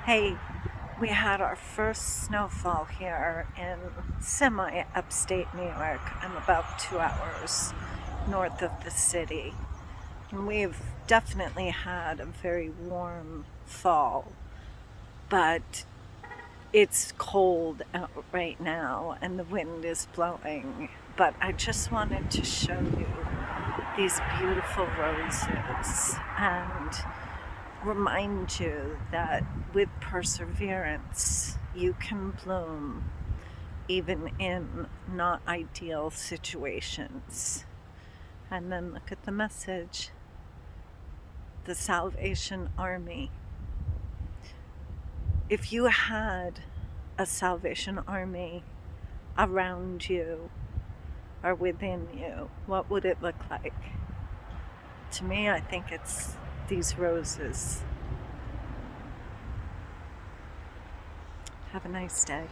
Hey, we had our first snowfall here in semi upstate New York. I'm about 2 hours north of the city. And we've definitely had a very warm fall, but it's cold out right now and the wind is blowing. But I just wanted to show you these beautiful roses and remind you that with perseverance, you can bloom even in not ideal situations. And then look at the message, the Salvation Army. If you had a Salvation Army around you or within you, what would it look like? To me, I think it's these roses. Have a nice day.